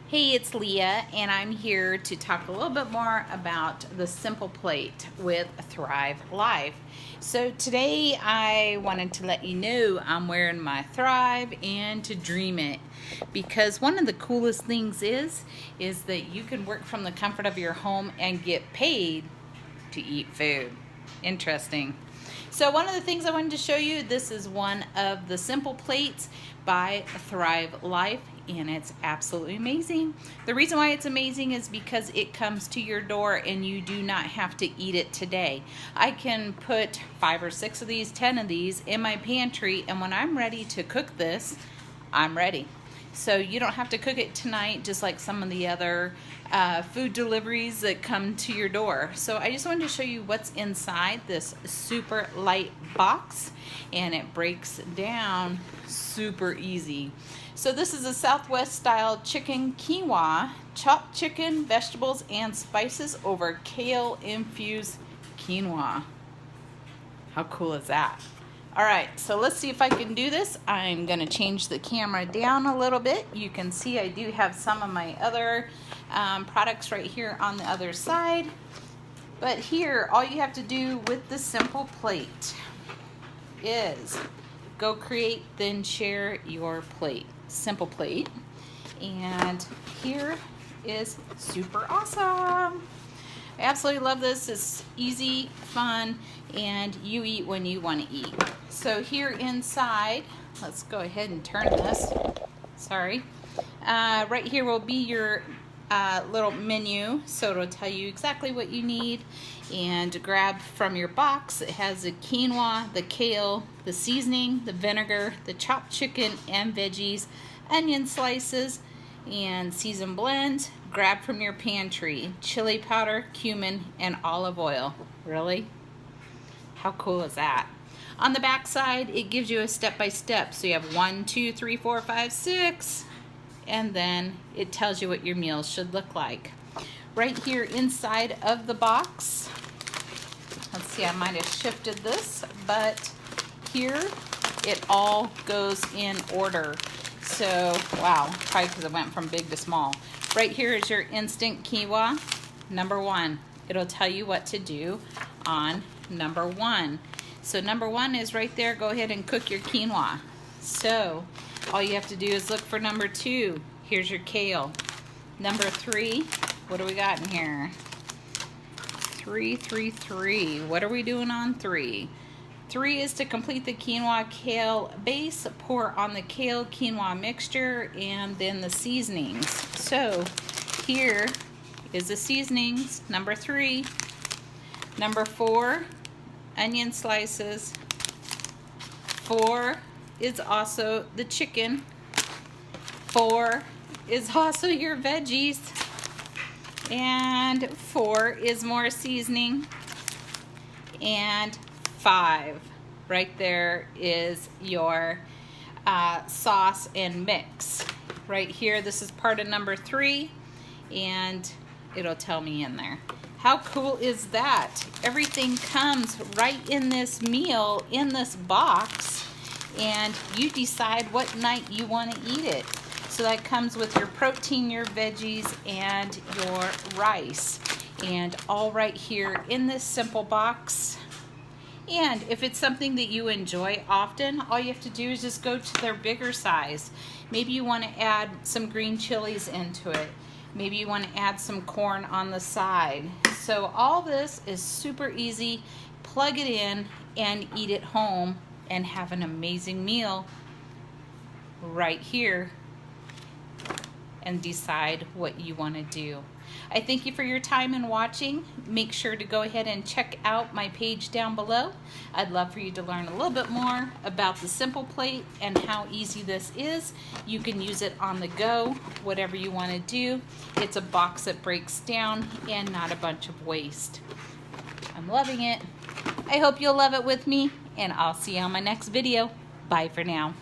Hey, it's Leah, and I'm here to talk a little bit more about the Simple Plate with Thrive Life. So today I wanted to let you know I'm wearing my Thrive and to Dream It, because one of the coolest things is that you can work from the comfort of your home and get paid to eat food. Interesting. So one of the things I wanted to show you, this is one of the Simple Plates by Thrive Life, and it's absolutely amazing. The reason why it's amazing is because it comes to your door and you do not have to eat it today. I can put 5 or 6 of these, 10 of these in my pantry, and when I'm ready to cook this, I'm ready. So you don't have to cook it tonight, just like some of the other food deliveries that come to your door. So I just wanted to show you what's inside this super light box, and it breaks down super easy. So this is a Southwest style chicken quinoa, chopped chicken, vegetables, and spices over kale infused quinoa. How cool is that? All right, so let's see if I can do this. I'm gonna change the camera down a little bit. You can see I do have some of my other products right here on the other side. But here, all you have to do with the Simple Plate is go create, then share your plate. Simple Plate. And here is super awesome. I absolutely love this. It's easy, fun, and you eat when you want to eat. So here inside, let's go ahead and turn this. Sorry. Right here will be your little menu, so it'll tell you exactly what you need. And grab from your box. It has the quinoa, the kale, the seasoning, the vinegar, the chopped chicken and veggies, onion slices, and seasoned blend. Grab from your pantry chili powder, cumin, and olive oil. Really? How cool is that? On the back side, it gives you a step-by-step. So you have 1, 2, 3, 4, 5, 6, and then it tells you what your meals should look like. Right here inside of the box, let's see, I might have shifted this, but here it all goes in order. So, wow, probably because it went from big to small. Right here is your instant quinoa, number 1. It'll tell you what to do on number 1. So number 1 is right there. Go ahead and cook your quinoa. So all you have to do is look for number 2. Here's your kale. Number 3, what do we got in here? 3, 3, 3. What are we doing on 3? 3 is to complete the quinoa kale base. Pour on the kale quinoa mixture and then the seasonings. So here is the seasonings, number 3. Number 4, onion slices. 4 is also the chicken. 4 is also your veggies. And 4 is more seasoning. And 5 right there is your sauce and mix. Right here, this is part of number 3, and it'll tell me in there. How cool is that? Everything comes right in this meal, in this box, and you decide what night you want to eat it. So that comes with your protein, your veggies, and your rice. And all right here in this simple box. And if it's something that you enjoy often, all you have to do is just go to their bigger size. Maybe you want to add some green chilies into it. Maybe you want to add some corn on the side. So all this is super easy. Plug it in and eat at home and have an amazing meal right here and decide what you want to do. I thank you for your time and watching. Make sure to go ahead and check out my page down below. I'd love for you to learn a little bit more about the Simple Plate and how easy this is. You can use it on the go, whatever you want to do. It's a box that breaks down and not a bunch of waste. I'm loving it. I hope you'll love it with me, and I'll see you on my next video. Bye for now.